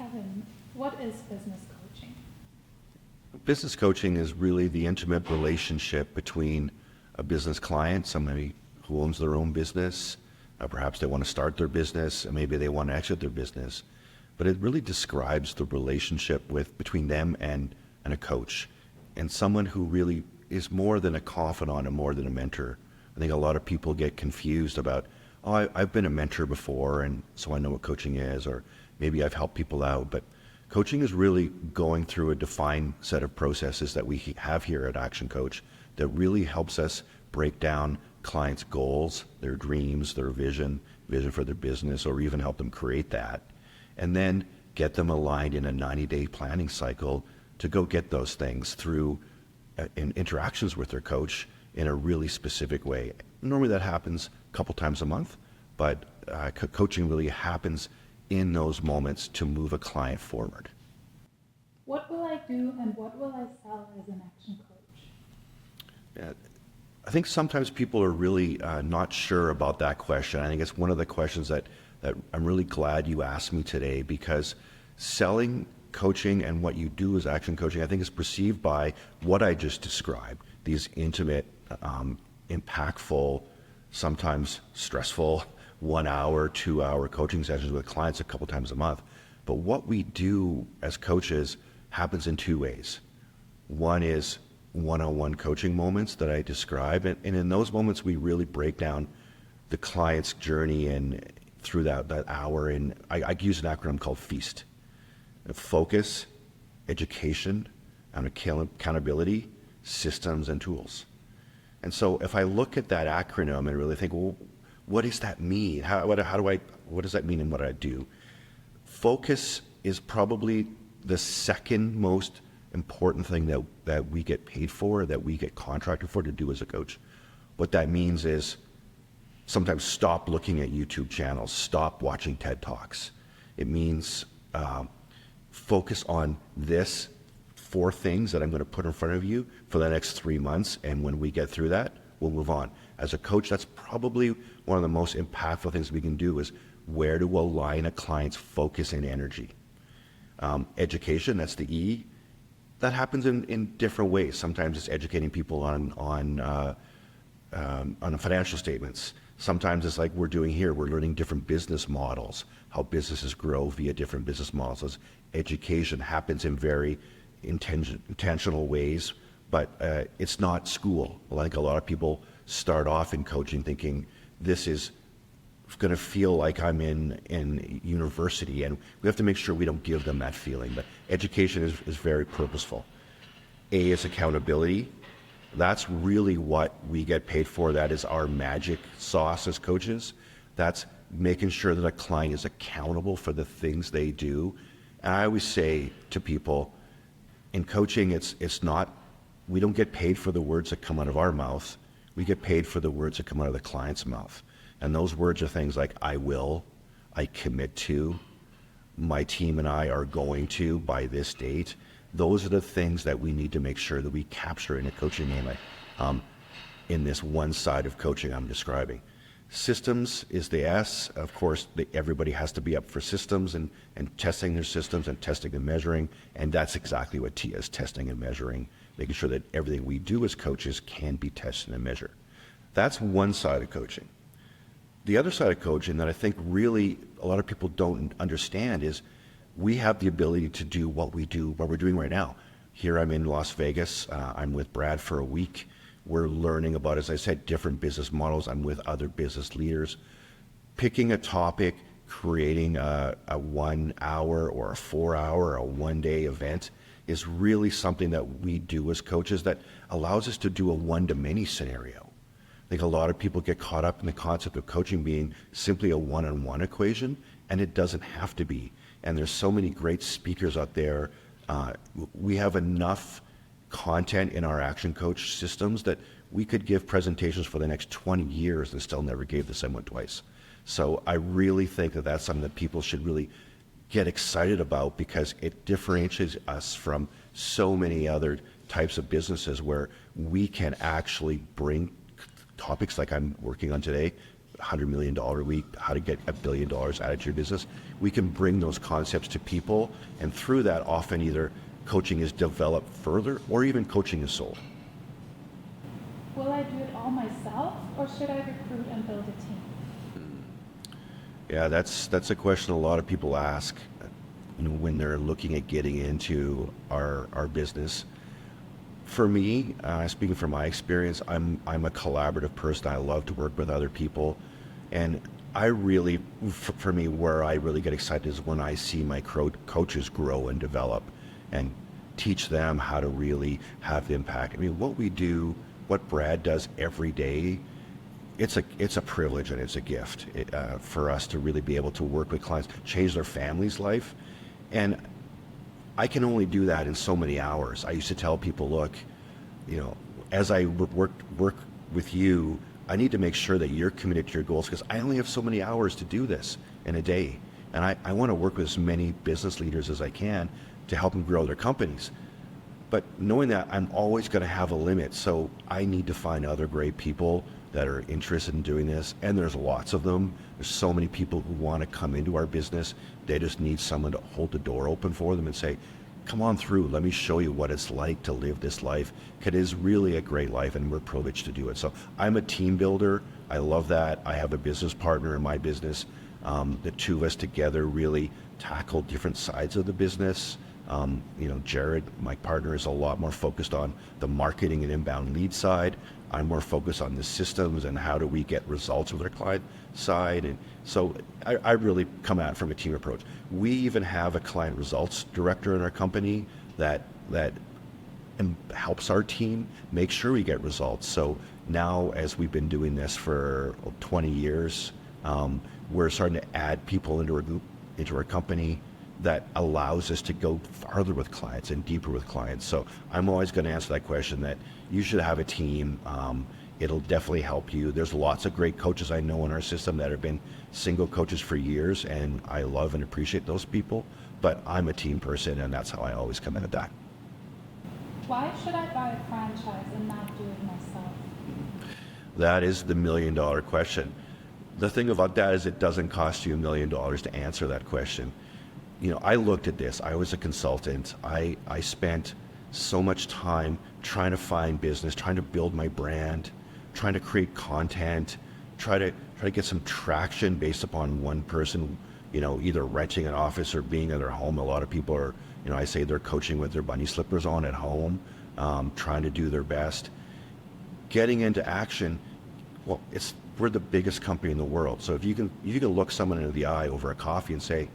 Kevin, what is business coaching? Business coaching is really the intimate relationship between a business client, somebody who owns their own business, perhaps they want to start their business, and maybe they want to exit their business. But it really describes the relationship between them and a coach, and someone who really is more than a confidant and more than a mentor. I think a lot of people get confused about, oh, I've been a mentor before, and so I know what coaching is, or maybe I've helped people out. But coaching is really going through a defined set of processes that we have here at ActionCOACH that really helps us break down clients' goals, their dreams, their vision for their business, or even help them create that, and then get them aligned in a 90-day planning cycle to go get those things through interactions with their coach in a really specific way. Normally that happens a couple times a month, but coaching really happens in those moments to move a client forward. What will I do and what will I sell as an action coach? I think sometimes people are really not sure about that question. I think it's one of the questions that I'm really glad you asked me today, because selling coaching and what you do as action coaching, I think, is perceived by what I just described, these intimate, impactful, sometimes stressful 1 hour, 2 hour coaching sessions with clients a couple times a month. But what we do as coaches happens in two ways. One is one-on-one coaching moments that I describe, and in those moments we really break down the client's journey and through that hour. And I use an acronym called FEAST: focus, education, and accountability, systems, and tools. And so if I look at that acronym and really think, well, what does that mean? What does that mean in what I do? Focus is probably the second most important thing that we get paid for, that we get contracted for to do as a coach. What that means is sometimes stop looking at YouTube channels, stop watching TED Talks. It means focus on this 4 things that I'm going to put in front of you for the next 3 months, and when we get through that, we'll move on. As a coach, that's probably one of the most impactful things we can do, is where to align a client's focus and energy. Education, that's the E. That happens in different ways. Sometimes it's educating people on financial statements. Sometimes it's like we're doing here, we're learning different business models, how businesses grow via different business models. As education happens in very intentional ways, but it's not school. Like a lot of people start off in coaching thinking this is going to feel like I'm in university, and we have to make sure we don't give them that feeling. But education is very purposeful. A is accountability. That's really what we get paid for. That is our magic sauce as coaches. That's making sure that a client is accountable for the things they do. And I always say to people, in coaching, it's not, we don't get paid for the words that come out of our mouth. We get paid for the words that come out of the client's mouth. And those words are things like, I will, I commit to, my team and I are going to by this date. Those are the things that we need to make sure that we capture in a coaching game, in this one side of coaching I'm describing. Systems is the S. Of course, everybody has to be up for systems and testing their systems and testing and measuring. And that's exactly what T is, testing and measuring, making sure that everything we do as coaches can be tested and measured. That's one side of coaching. The other side of coaching that I think really a lot of people don't understand is we have the ability to do what we're doing right now. Here I'm in Las Vegas. I'm with Brad for a week. We're learning about, as I said, different business models. I'm with other business leaders. Picking a topic, creating a 1 hour or a 4 hour or a 1 day event is really something that we do as coaches that allows us to do a one-to-many scenario. I think a lot of people get caught up in the concept of coaching being simply a one-on-one equation, and it doesn't have to be. And there's so many great speakers out there. We have enough content in our Action Coach systems that we could give presentations for the next 20 years and still never gave the same one twice. So I really think that that's something that people should really get excited about, because it differentiates us from so many other types of businesses where we can actually bring topics like I'm working on today, $100 million a week, how to get $1 billion out of your business. We can bring those concepts to people, and through that, often either coaching is developed further or even coaching is sold. Will I do it all myself, or should I recruit and build a team? Yeah, that's a question a lot of people ask, when they're looking at getting into our business. For me, speaking from my experience, I'm a collaborative person. I love to work with other people, and I really, for me, where I really get excited is when I see my coaches grow and develop, and teach them how to really have impact. I mean, what we do, what Brad does every day, it's a privilege and it's a gift for us to really be able to work with clients, change their family's life. And I can only do that in so many hours. I used to tell people, look, as I work with you, I need to make sure that you're committed to your goals, because I only have so many hours to do this in a day. And I want to work with as many business leaders as I can to help them grow their companies. But knowing that I'm always going to have a limit, so I need to find other great people that are interested in doing this, and there's lots of them. There's so many people who want to come into our business. They just need someone to hold the door open for them and say, come on through, let me show you what it's like to live this life. It is really a great life, and we're privileged to do it. So I'm a team builder. I love that. I have a business partner in my business. The two of us together really tackle different sides of the business. Jared, my partner, is a lot more focused on the marketing and inbound lead side. I'm more focused on the systems and how do we get results with our client side. And so I really come at it from a team approach. We even have a client results director in our company that helps our team make sure we get results. So now, as we've been doing this for 20 years, we're starting to add people into our group, into our company, that allows us to go farther with clients and deeper with clients. So I'm always going to answer that question, that you should have a team. It'll definitely help you. There's lots of great coaches I know in our system that have been single coaches for years, and I love and appreciate those people. But I'm a team person, and that's how I always come in at that. Why should I buy a franchise and not do it myself? That is the $1 million question. The thing about that is it doesn't cost you $1 million to answer that question. I looked at this. I was a consultant. I spent so much time trying to find business, trying to build my brand, trying to create content, try to get some traction based upon one person, either renting an office or being in their home. A lot of people are, I say they're coaching with their bunny slippers on at home, trying to do their best. Getting into action, well, we're the biggest company in the world. So if you can look someone into the eye over a coffee and say,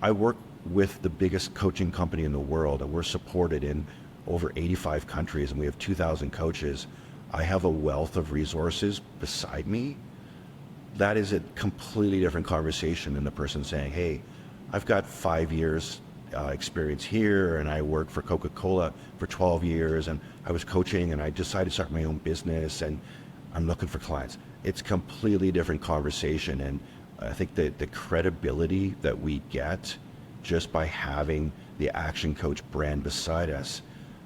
I work with the biggest coaching company in the world, and we're supported in over 85 countries, and we have 2,000 coaches. I have a wealth of resources beside me. That is a completely different conversation than the person saying, hey, I've got 5 years experience here, and I worked for Coca-Cola for 12 years, and I was coaching, and I decided to start my own business, and I'm looking for clients. It's a completely different conversation, and I think that the credibility that we get just by having the Action Coach brand beside us,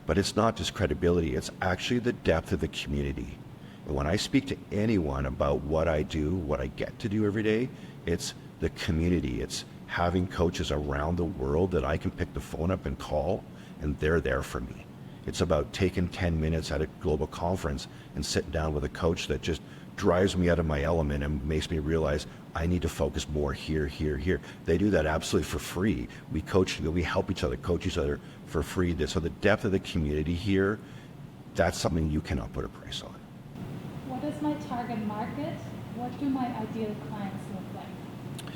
but it's not just credibility, it's actually the depth of the community. And when I speak to anyone about what I do, what I get to do every day, it's the community. It's having coaches around the world that I can pick the phone up and call, and they're there for me. It's about taking 10 minutes at a global conference and sitting down with a coach that just drives me out of my element and makes me realize I need to focus more here. They do that absolutely for free. We help each other, coach each other for free. So the depth of the community here, that's something you cannot put a price on. What is my target market? What do my ideal clients look like?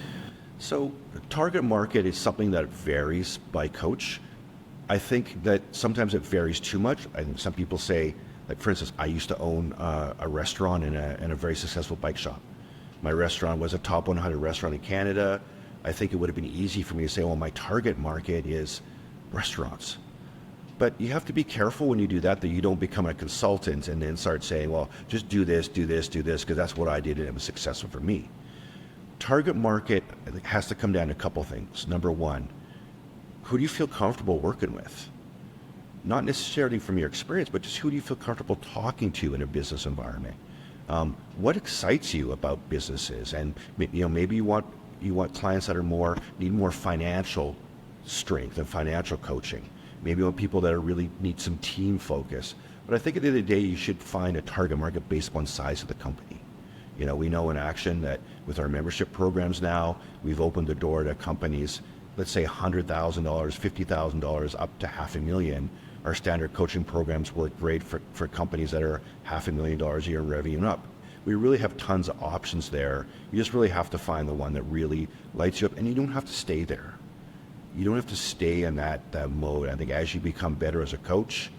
So target market is something that varies by coach. I think that sometimes it varies too much. I think some people say, like, for instance, I used to own a restaurant and a very successful bike shop. My restaurant was a top 100 restaurant in Canada. I think it would have been easy for me to say, well, my target market is restaurants. But you have to be careful when you do that you don't become a consultant and then start saying, well, just do this, because that's what I did and it was successful for me. Target market has to come down to a couple things. Number one, who do you feel comfortable working with? Not necessarily from your experience, but just who do you feel comfortable talking to in a business environment? What excites you about businesses? And maybe you want clients that are need more financial strength and financial coaching. Maybe you want people that really need some team focus. But I think at the end of the day, you should find a target market based on size of the company. We know in Action that with our membership programs now, we've opened the door to companies, let's say $100,000, $50,000 up to $500,000. Our standard coaching programs work great for companies that are $500,000 a year in revenue and up. We really have tons of options there. You just really have to find the one that really lights you up, and you don't have to stay there. You don't have to stay in that mode. I think as you become better as a coach,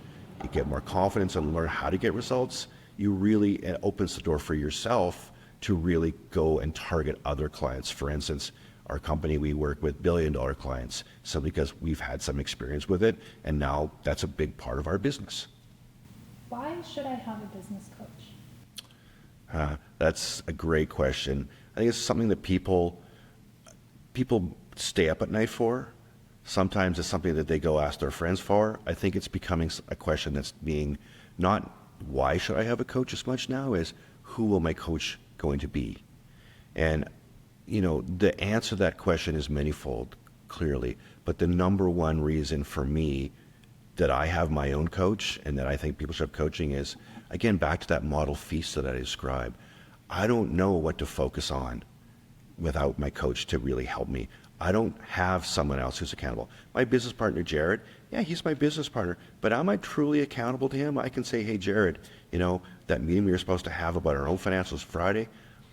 you get more confidence and learn how to get results. It opens the door for yourself to really go and target other clients. For instance, our company, we work with billion-dollar clients simply because we've had some experience with it, and now that's a big part of our business. Why should I have a business coach? That's a great question. I think it's something that people stay up at night for. Sometimes it's something that they go ask their friends for. I think it's becoming a question that's being not why should I have a coach as much now as who will my coach going to be? And the answer to that question is manifold, clearly. But the number one reason for me that I have my own coach and that I think people should have coaching is, again, back to that model feast that I described. I don't know what to focus on without my coach to really help me. I don't have someone else who's accountable. My business partner, Jared, yeah, he's my business partner, but am I truly accountable to him? I can say, hey, Jared, that meeting we were supposed to have about our own financials Friday,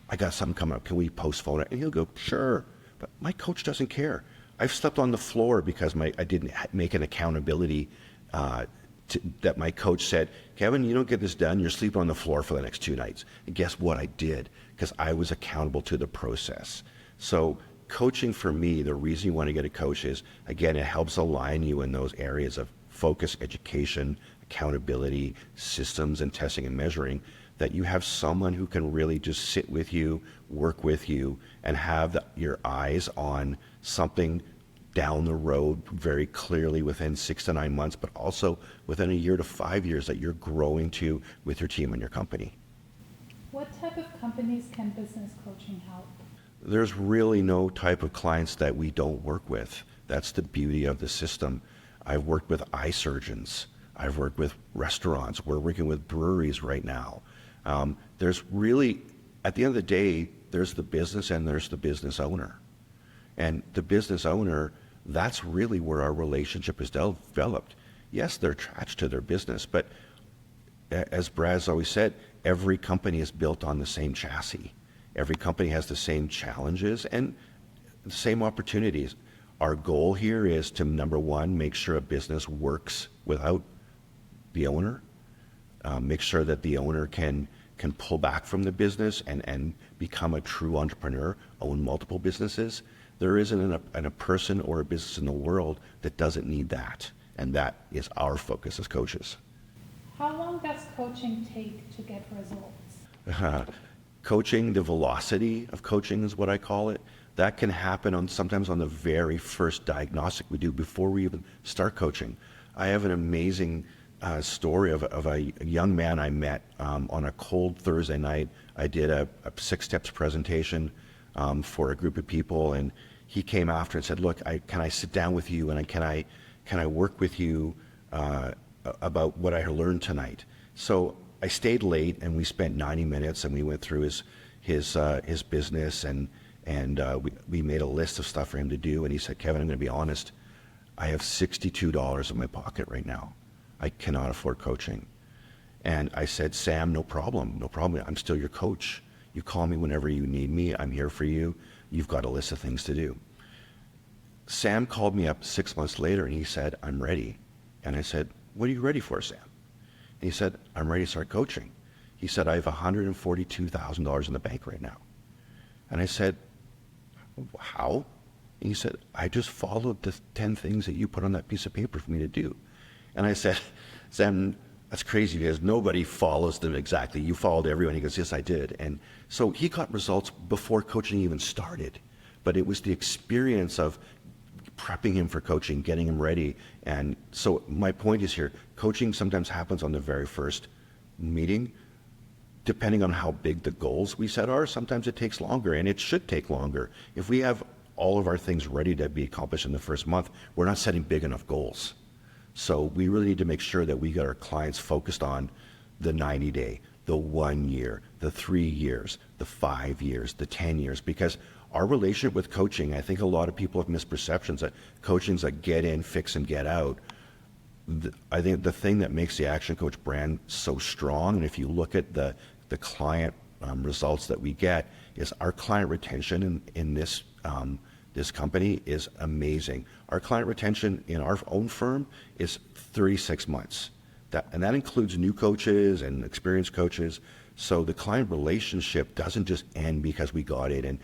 I got something coming up. Can we postpone it? And he'll go, sure. But my coach doesn't care. I've slept on the floor because I didn't make an accountability that my coach said, Kevin, you don't get this done, you're sleeping on the floor for the next 2 nights. And guess what? I did, because I was accountable to the process. So coaching for me, the reason you want to get a coach is, again, it helps align you in those areas of focus, education, accountability, systems, and testing and measuring, that you have someone who can really just sit with you, work with you, and have your eyes on something down the road very clearly within 6 to 9 months, but also within a year to 5 years that you're growing to with your team and your company. What type of companies can business coaching help? There's really no type of clients that we don't work with. That's the beauty of the system. I've worked with eye surgeons. I've worked with restaurants. We're working with breweries right now. There's really, at the end of the day, there's the business and there's the business owner. And the business owner, that's really where our relationship is developed. Yes, they're attached to their business, but as Brad's always said, every company is built on the same chassis. Every company has the same challenges and the same opportunities. Our goal here is to, number one, make sure a business works without the owner. Make sure that the owner can pull back from the business and become a true entrepreneur, own multiple businesses. There isn't a person or a business in the world that doesn't need that. And that is our focus as coaches. How long does coaching take to get results? Coaching, the velocity of coaching is what I call it. That can happen sometimes on the very first diagnostic we do before we even start coaching. I have an amazing story of a young man I met on a cold Thursday night. I did a 6 steps presentation for a group of people, and he came after and said, look, can I sit down with you and can I work with you about what I learned tonight? So I stayed late and we spent 90 minutes and we went through his business and we made a list of stuff for him to do. And he said, Kevin, I'm going to be honest, I have $62 in my pocket right now. I cannot afford coaching. And I said, Sam, no problem. I'm still your coach. You call me whenever you need me. I'm here for you. You've got a list of things to do. Sam called me up 6 months later and he said, I'm ready. And I said, what are you ready for, Sam? And he said, I'm ready to start coaching. He said, I have $142,000 in the bank right now. And I said, how? And he said, I just followed the 10 things that you put on that piece of paper for me to do. And I said, Sam, that's crazy because nobody follows them exactly. You followed everyone. He goes, yes, I did. And so he got results before coaching even started. But it was the experience of prepping him for coaching, getting him ready. And so my point is here, coaching sometimes happens on the very first meeting. depending on how big the goals we set are, sometimes it takes longer, and it should take longer. If we have all of our things ready to be accomplished in the first month, we're not setting big enough goals. So we really need to make sure that we got our clients focused on the 90-day, the 1 year, the 3 years, the 5 years, the 10 years, because our relationship with coaching, I think a lot of people have misperceptions that coaching's a get in, fix, and get out. I think the thing that makes the Action Coach brand so strong, and if you look at the client results that we get, is our client retention in this this company is amazing. Our client retention in our own firm is 36 months. And that includes new coaches and experienced coaches. So the client relationship doesn't just end because we got in and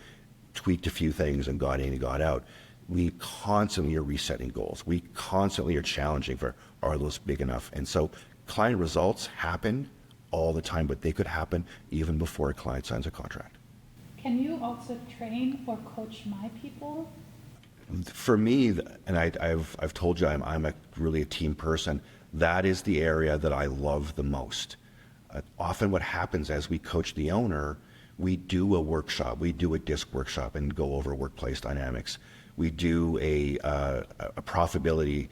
tweaked a few things and got in and got out. We constantly are resetting goals. We constantly are challenging for, are those big enough? And so client results happen all the time, but they could happen even before a client signs a contract. Can you also train or coach my people? For me, and I've told you I'm really a team person, that is the area that I love the most. Often what happens as we coach the owner, we do a workshop, we do a disc workshop and go over workplace dynamics. We do a profitability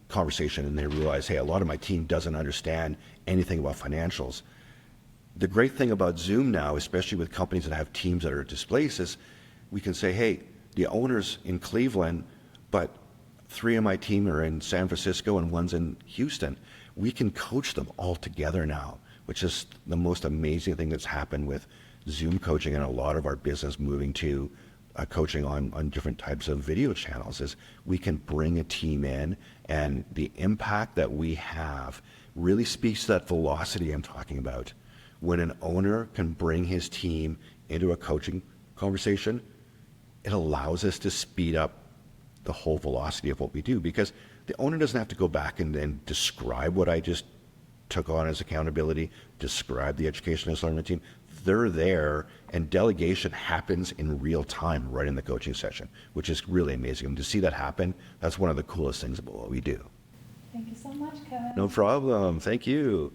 conversation, and they realize, hey, a lot of my team doesn't understand anything about financials. The great thing about Zoom now, especially with companies that have teams that are displaced, is we can say, hey, the owner's in Cleveland, but 3 of my team are in San Francisco and 1's in Houston. We can coach them all together now, which is the most amazing thing that's happened with Zoom coaching and a lot of our business moving to coaching on different types of video channels. Is we can bring a team in, and the impact that we have really speaks to that velocity I'm talking about. When an owner can bring his team into a coaching conversation, it allows us to speed up the whole velocity of what we do, because the owner doesn't have to go back and then describe what I just took on as accountability, describe the education as learning team. They're there, and delegation happens in real time right in the coaching session, which is really amazing. And to see that happen, that's one of the coolest things about what we do. Thank you so much, Kevin. No problem. Thank you.